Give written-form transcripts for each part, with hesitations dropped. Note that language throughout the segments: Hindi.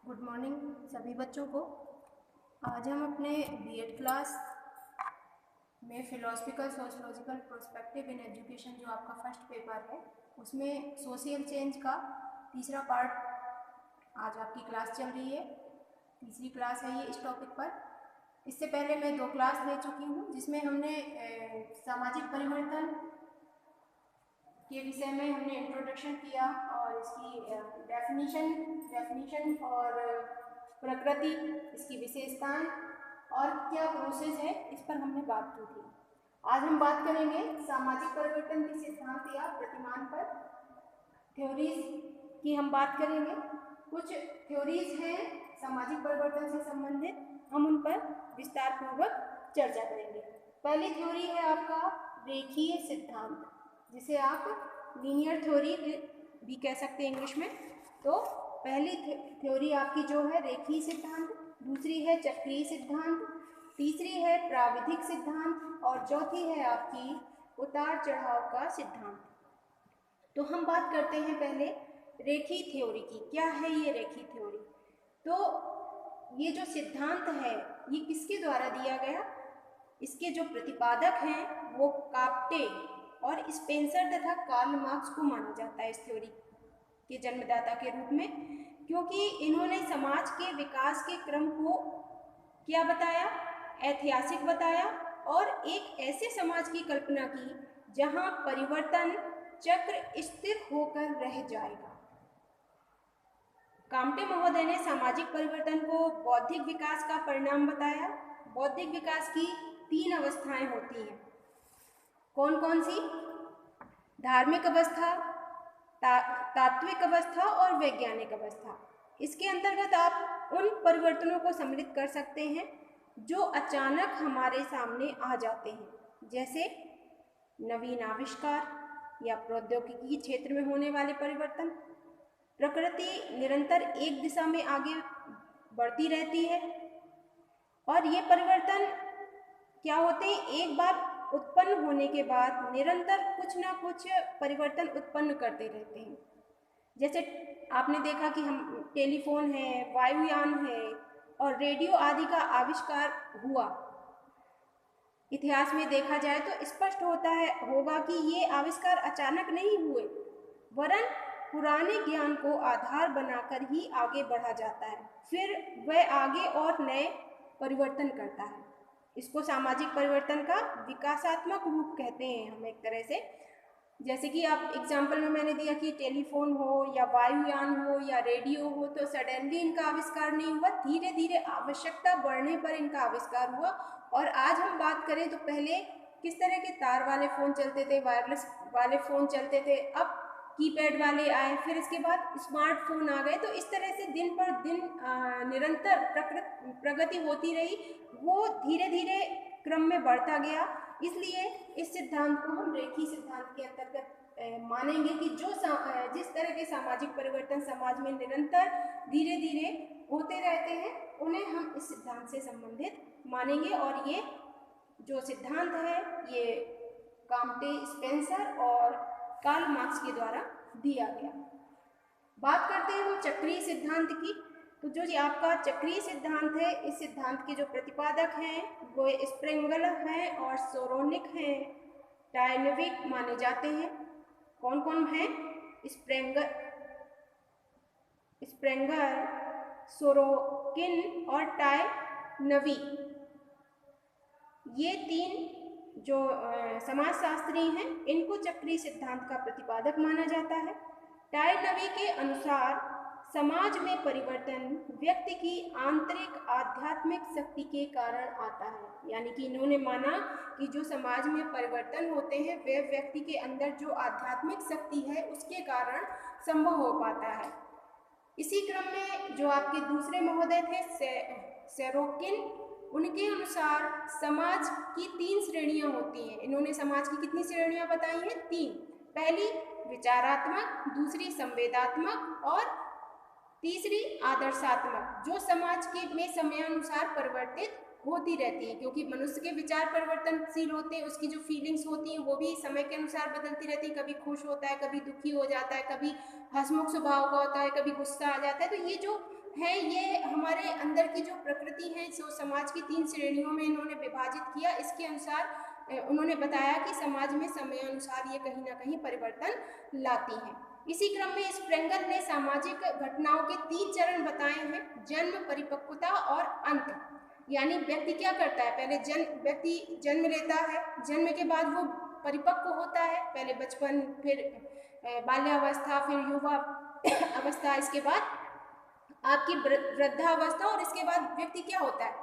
गुड मॉर्निंग सभी बच्चों को। आज हम अपने बीएड क्लास में philosophical sociological prospective in education जो आपका फर्स्ट पेपर है उसमें सोशल चेंज का तीसरा पार्ट आज आपकी क्लास चल रही है। तीसरी क्लास है ये इस टॉपिक पर। इससे पहले मैं 2 क्लास ले चुकी हूँ जिसमें हमने सामाजिक परिवर्तन के विषय में हमने इंट्रोडक्शन किया और इसकी डेफिनीशन और प्रकृति, इसकी विशेषताएं और क्या प्रोसेस है, इस पर हमने बात की थी। आज हम बात करेंगे सामाजिक परिवर्तन के सिद्धांत या प्रतिमान पर। थ्योरीज की हम बात करेंगे। कुछ थ्योरीज हैं सामाजिक परिवर्तन से संबंधित, हम उन पर विस्तार पूर्वक चर्चा करेंगे। पहली थ्योरी है आपका रेखीय सिद्धांत, जिसे आप लीनियर थ्योरी भी कह सकते हैं इंग्लिश में। तो पहली थ्योरी आपकी जो है रेखीय सिद्धांत, दूसरी है चक्रीय सिद्धांत, तीसरी है प्राविधिक सिद्धांत और चौथी है आपकी उतार चढ़ाव का सिद्धांत। तो हम बात करते हैं पहले रेखीय थ्योरी की। क्या है ये रेखीय थ्योरी? तो ये जो सिद्धांत है ये किसके द्वारा दिया गया? इसके जो प्रतिपादक हैं वो काप्टे और स्पेंसर तथा कार्ल मार्क्स को माना जाता है इस थ्योरी के जन्मदाता के रूप में, क्योंकि इन्होंने समाज के विकास के क्रम को क्या बताया? ऐतिहासिक बताया और एक ऐसे समाज की कल्पना की जहां परिवर्तन चक्र स्थिर होकर रह जाएगा। काम्टे महोदय ने सामाजिक परिवर्तन को बौद्धिक विकास का परिणाम बताया। बौद्धिक विकास की 3 अवस्थाएं होती हैं। कौन कौन सी? धार्मिक अवस्था, तात्विक अवस्था और वैज्ञानिक अवस्था। इसके अंतर्गत आप उन परिवर्तनों को सम्मिलित कर सकते हैं जो अचानक हमारे सामने आ जाते हैं, जैसे नवीन आविष्कार या प्रौद्योगिकी क्षेत्र में होने वाले परिवर्तन। प्रकृति निरंतर एक दिशा में आगे बढ़ती रहती है और ये परिवर्तन क्या होते हैं? एक बार उत्पन्न होने के बाद निरंतर कुछ ना कुछ परिवर्तन उत्पन्न करते रहते हैं। जैसे आपने देखा कि हम टेलीफोन है, वायुयान है और रेडियो आदि का आविष्कार हुआ। इतिहास में देखा जाए तो स्पष्ट होगा कि ये आविष्कार अचानक नहीं हुए, वरन पुराने ज्ञान को आधार बनाकर ही आगे बढ़ा जाता है, फिर वह आगे और नए परिवर्तन करता है। इसको सामाजिक परिवर्तन का विकासात्मक रूप कहते हैं हम एक तरह से। जैसे कि आप एग्जाम्पल में मैंने दिया कि टेलीफोन हो या वायुयान हो या रेडियो हो, तो सडनली इनका आविष्कार नहीं हुआ, धीरे धीरे आवश्यकता बढ़ने पर इनका आविष्कार हुआ। और आज हम बात करें तो पहले किस तरह के तार वाले फ़ोन चलते थे, वायरलेस वाले फ़ोन चलते थे, अब कीपैड वाले आए, फिर इसके बाद स्मार्टफोन आ गए। तो इस तरह से दिन पर दिन निरंतर प्रगति होती रही, वो धीरे धीरे क्रम में बढ़ता गया। इसलिए इस सिद्धांत को हम रेखीय सिद्धांत के अंतर्गत मानेंगे कि जिस तरह के सामाजिक परिवर्तन समाज में निरंतर धीरे धीरे होते रहते हैं, उन्हें हम इस सिद्धांत से संबंधित मानेंगे। और ये जो सिद्धांत है ये काम्टे, स्पेंसर और कार्ल मार्क्स के द्वारा दिया गया। बात करते हैं हम चक्रीय सिद्धांत की। तो जो ये आपका चक्रीय सिद्धांत है, इस सिद्धांत के जो प्रतिपादक हैं वो स्प्रेंगल हैं और सोरोनिक हैं, टायनविक माने जाते हैं। कौन कौन हैं? स्प्रेंगर, सोरोकिन और टायनवी। ये 3 जो समाजशास्त्री हैं, इनको चक्रीय सिद्धांत का प्रतिपादक माना जाता है। टायनवी के अनुसार समाज में परिवर्तन व्यक्ति की आंतरिक आध्यात्मिक शक्ति के कारण आता है। यानी कि इन्होंने माना कि जो समाज में परिवर्तन होते हैं वे व्यक्ति के अंदर जो आध्यात्मिक शक्ति है उसके कारण संभव हो पाता है। इसी क्रम में जो आपके दूसरे महोदय थे सेरोकिन, उनके अनुसार समाज की 3 श्रेणियां होती हैं। इन्होंने समाज की कितनी श्रेणियां बताई हैं? 3। पहली विचारात्मक, दूसरी संवेदात्मक और तीसरी आदर्शात्मक, जो समाज के में समयानुसार परिवर्तित होती रहती है, क्योंकि मनुष्य के विचार परिवर्तनशील होते हैं, उसकी जो फीलिंग्स होती हैं वो भी समय के अनुसार बदलती रहती है। कभी खुश होता है, कभी दुखी हो जाता है, कभी हंसमुख स्वभाव का होता है, कभी गुस्सा आ जाता है। तो ये जो हैं ये हमारे अंदर की जो प्रकृति है, जो समाज की 3 श्रेणियों में इन्होंने विभाजित किया। इसके अनुसार उन्होंने बताया कि समाज में समय अनुसार ये कहीं ना कहीं परिवर्तन लाती हैं। इसी क्रम में स्प्रेंगल ने सामाजिक घटनाओं के 3 चरण बताए हैं: जन्म, परिपक्वता और अंत। यानी व्यक्ति क्या करता है, पहले व्यक्ति जन्म लेता है, जन्म के बाद वो परिपक्व होता है, पहले बचपन, फिर बाल्यावस्था, फिर युवा अवस्था, इसके बाद आपकी वृद्धावस्था, और इसके बाद व्यक्ति क्या होता है,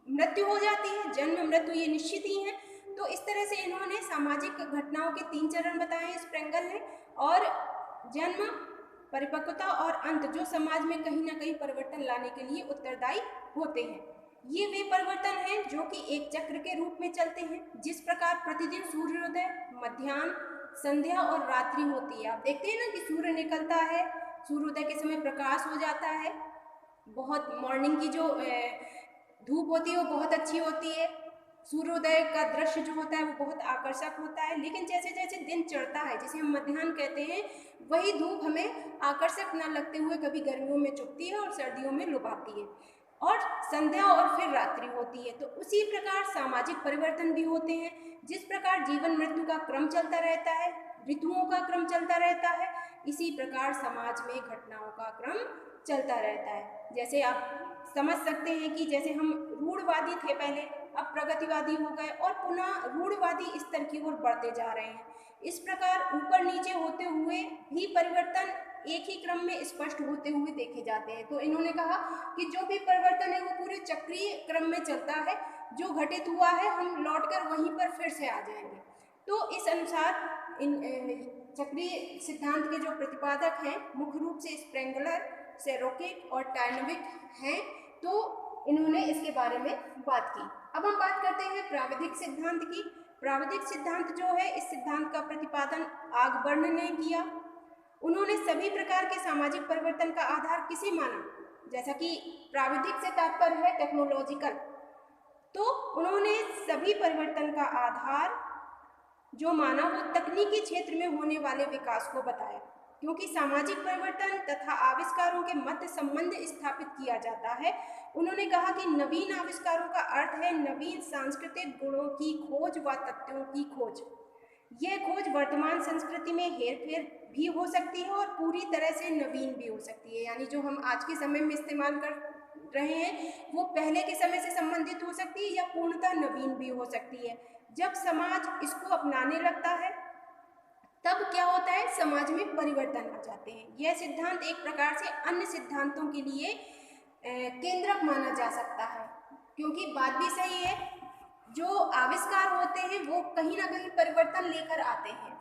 मृत्यु हो जाती है। जन्म, मृत्यु ये निश्चित ही है। तो इस तरह से इन्होंने सामाजिक घटनाओं के 3 चरण बताए हैं स्प्रेंगल ने, और जन्म, परिपक्वता और अंत जो समाज में कहीं ना कहीं परिवर्तन लाने के लिए उत्तरदायी होते हैं। ये वे परिवर्तन हैं जो कि एक चक्र के रूप में चलते हैं। जिस प्रकार प्रतिदिन सूर्योदय, मध्याह्न, संध्या और रात्रि होती है। आप देखते हैं ना कि सूर्य निकलता है, सूर्योदय के समय प्रकाश हो जाता है, बहुत मॉर्निंग की जो धूप होती है वो बहुत अच्छी होती है, सूर्योदय का दृश्य जो होता है वो बहुत आकर्षक होता है। लेकिन जैसे जैसे दिन चढ़ता है, जिसे हम मध्याह्न कहते हैं, वही धूप हमें आकर्षक न लगते हुए कभी गर्मियों में चुभती है और सर्दियों में लुभाती है, और संध्या और फिर रात्रि होती है। तो उसी प्रकार सामाजिक परिवर्तन भी होते हैं। जिस प्रकार जीवन मृत्यु का क्रम चलता रहता है, ऋतुओं का क्रम चलता रहता है, इसी प्रकार समाज में घटनाओं का क्रम चलता रहता है। जैसे आप समझ सकते हैं कि जैसे हम रूढ़वादी थे पहले, अब प्रगतिवादी हो गए और पुनः रूढ़वादी स्तर की ओर बढ़ते जा रहे हैं। इस प्रकार ऊपर नीचे होते हुए भी परिवर्तन एक ही क्रम में स्पष्ट होते हुए देखे जाते हैं। तो इन्होंने कहा कि जो भी परिवर्तन है वो पूरे चक्रीय क्रम में चलता है, जो घटित हुआ है हम लौटकर वहीं पर फिर से आ जाएंगे। तो इस अनुसार इन चक्रीय सिद्धांत के जो प्रतिपादक हैं मुख्य रूप से स्प्रेंगलर, सेरोकिक और टार्नविक हैं। तो इन्होंने इसके बारे में बात की। अब हम बात करते हैं प्राविधिक सिद्धांत की। प्राविधिक सिद्धांत जो है, इस सिद्धांत का प्रतिपादन आगबर्न ने किया। उन्होंने सभी प्रकार के सामाजिक परिवर्तन का आधार किसे माना, जैसा कि प्राविधिक से तात्पर्य है टेक्नोलॉजिकल, तो उन्होंने सभी परिवर्तन का आधार जो माना वो तकनीकी क्षेत्र में होने वाले विकास को बताया, क्योंकि सामाजिक परिवर्तन तथा आविष्कारों के मध्य संबंध स्थापित किया जाता है। उन्होंने कहा कि नवीन आविष्कारों का अर्थ है नवीन सांस्कृतिक गुणों की खोज व तथ्यों की खोज। यह खोज वर्तमान संस्कृति में हेरफेर भी हो सकती है और पूरी तरह से नवीन भी हो सकती है। यानी जो हम आज के समय में इस्तेमाल कर रहे हैं वो पहले के समय से संबंधित हो सकती है या पूर्णतः नवीन भी हो सकती है। जब समाज इसको अपनाने लगता है तब क्या होता है, समाज में परिवर्तन आ जाते हैं। यह सिद्धांत एक प्रकार से अन्य सिद्धांतों के लिए केंद्रक माना जा सकता है, क्योंकि बात भी सही है, जो आविष्कार होते हैं वो कहीं ना कहीं परिवर्तन लेकर आते हैं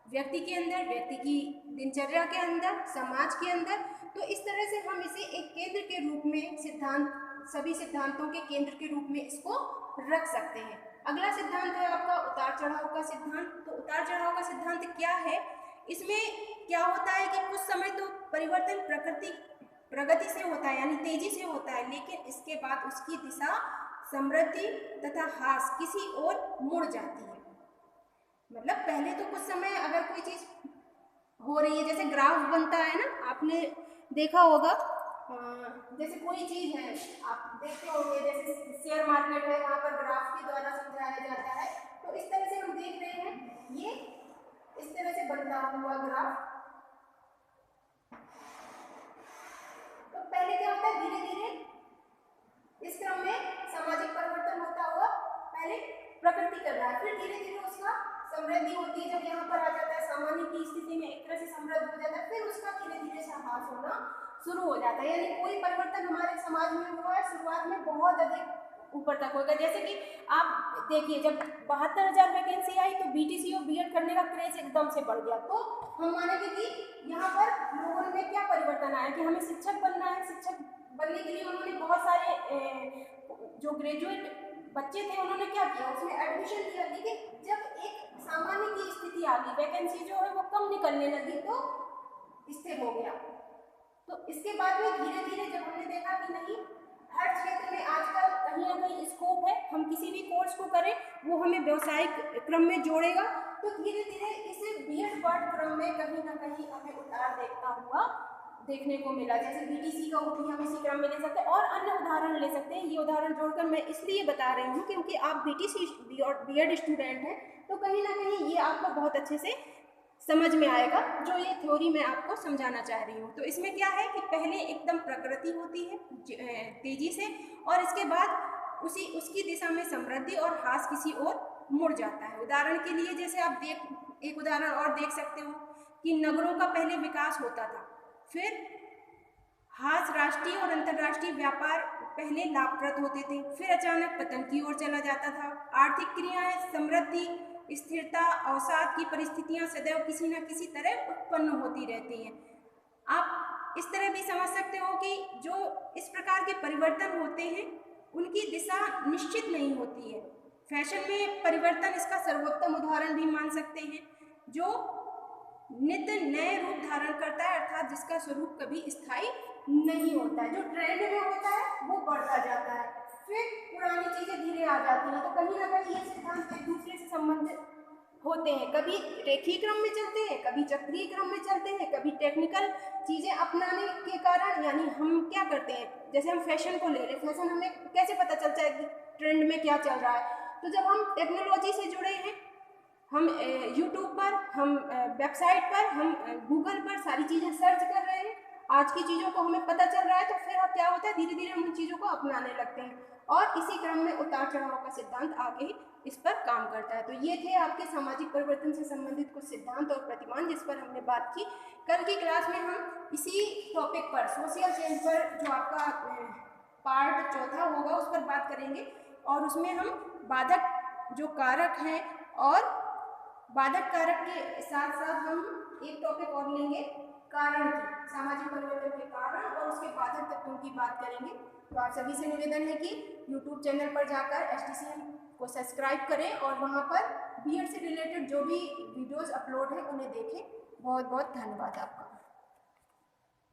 व्यक्ति के अंदर, व्यक्ति की दिनचर्या के अंदर, समाज के अंदर। तो इस तरह से हम इसे एक केंद्र के रूप में सिद्धांत, सभी सिद्धांतों के केंद्र के रूप में इसको रख सकते हैं। अगला सिद्धांत है आपका उतार चढ़ाव का सिद्धांत। तो उतार चढ़ाव का सिद्धांत क्या है, इसमें क्या होता है कि कुछ समय तो परिवर्तन प्रगति से होता है, यानी तेजी से होता है, लेकिन इसके बाद उसकी दिशा समृद्धि तथा ह्रास किसी ओर मुड़ जाती है। मतलब पहले तो कुछ समय अगर कोई चीज हो रही है, जैसे ग्राफ बनता है ना, आपने देखा होगा, जैसे कोई चीज है आप देखते होंगे, जैसे शेयर मार्केट है, वहां पर ग्राफ के द्वारा समझाया जाता है। तो इस तरह से हम देख रहे हैं, ये इस तरह से बनता हुआ ग्राफ। तो पहले क्या होता है, धीरे धीरे इस क्रम में सामाजिक परिवर्तन होता हुआ पहले प्रकृति कर रहा है, फिर धीरे धीरे उसका समृद्धि होती है। जब यहाँ पर आ जाता है सामान्य की स्थिति में एक तरह से समृद्ध हो जाता है, फिर उसका धीरे धीरे से ह्रास होना शुरू हो जाता है। यानी कोई परिवर्तन हमारे समाज में हुआ है, शुरुआत में बहुत अधिक ऊपर तक होगा। जैसे कि आप देखिए, जब 72,000 वैकेंसी आई तो बीटीसी और बीएड करने का क्रेज एकदम से बढ़ गया। तो हम मानेंगे कि यहाँ पर लोगों में क्या परिवर्तन आया कि हमें शिक्षक बनना है। शिक्षक बनने के लिए उन्होंने बहुत सारे जो ग्रेजुएट बच्चे थे उन्होंने क्या किया, उसमें एडमिशन लिया। लेकिन जब एक सामान्य की स्थिति आ गई, वैकेंसी जो है वो कम निकलने लगी, तो स्थिर हो गया। तो इसके बाद में धीरे धीरे जब हमने देखा कि नहीं, हर क्षेत्र में आजकल कहीं ना कहीं स्कोप है, हम किसी भी कोर्स को करें वो हमें व्यवसायिक क्रम में जोड़ेगा, तो धीरे धीरे इस बीएड पाठ्यक्रम में कहीं ना कहीं हमें उतार देखता हुआ देखने को मिला। जैसे बीटीसी का भी हम इसी क्रम में ले सकते हैं और अन्य उदाहरण ले सकते हैं। ये उदाहरण जोड़कर मैं इसलिए बता रही हूँ क्योंकि आप बीटीसी बीएड स्टूडेंट हैं, तो कहीं ना कहीं ये आपको बहुत अच्छे से समझ में आएगा जो ये थ्योरी मैं आपको समझाना चाह रही हूँ। तो इसमें क्या है कि पहले एकदम प्रकृति होती है तेजी से, और इसके बाद उसकी दिशा में समृद्धि और ह्रास किसी और मुड़ जाता है। उदाहरण के लिए जैसे आप एक उदाहरण और देख सकते हो कि नगरों का पहले विकास होता था, फिर ह्रास, राष्ट्रीय और अंतर्राष्ट्रीय व्यापार पहले लाभप्रद होते थे, फिर अचानक पतन की ओर चला जाता था। आर्थिक क्रियाएं, समृद्धि, स्थिरता, अवसाद की परिस्थितियां सदैव किसी न किसी तरह उत्पन्न होती रहती हैं। आप इस तरह भी समझ सकते हो कि जो इस प्रकार के परिवर्तन होते हैं उनकी दिशा निश्चित नहीं होती है। फैशन में परिवर्तन इसका सर्वोत्तम उदाहरण भी मान सकते हैं, जो नित्य नए रूप धारण करता है, अर्थात जिसका स्वरूप कभी स्थायी नहीं होता है। जो ट्रेंड में होता है वो बढ़ता जाता है, फिर पुरानी चीजें धीरे आ जाती हैं। तो कहीं ना कहीं ये सिद्धांत एक दूसरे से संबंधित होते हैं, कभी रेखीय क्रम में चलते हैं, कभी चक्रीय क्रम में चलते हैं, कभी टेक्निकल चीजें अपनाने के कारण, यानी हम क्या करते हैं, जैसे हम फैशन को ले लें, फैशन हमें कैसे पता चलता है कि ट्रेंड में क्या चल रहा है, तो जब हम टेक्नोलॉजी से जुड़े हैं, हम यूट्यूब पर, हम वेबसाइट पर, हम गूगल पर सारी चीज़ें सर्च कर रहे हैं, आज की चीज़ों को हमें पता चल रहा है, तो फिर अब क्या होता है, धीरे धीरे हम उन चीज़ों को अपनाने लगते हैं और इसी क्रम में उतार चढ़ाव का सिद्धांत आगे इस पर काम करता है। तो ये थे आपके सामाजिक परिवर्तन से संबंधित कुछ सिद्धांत और प्रतिमान जिस पर हमने बात की। कल की क्लास में हम इसी टॉपिक पर, सोशल चेंज पर, जो आपका पार्ट चौथा होगा, उस पर बात करेंगे और उसमें हम बाधक जो कारक हैं और बाधक कारक के साथ साथ हम एक टॉपिक और लेंगे, कारण की, सामाजिक परिवर्तन के कारण और उसके बाधक तत्वों की बात करेंगे। तो आप सभी से निवेदन है कि YouTube चैनल पर जाकर STCM को सब्सक्राइब करें और वहाँ पर बीएड से रिलेटेड जो भी वीडियोस अपलोड हैं उन्हें देखें। बहुत बहुत धन्यवाद आपका।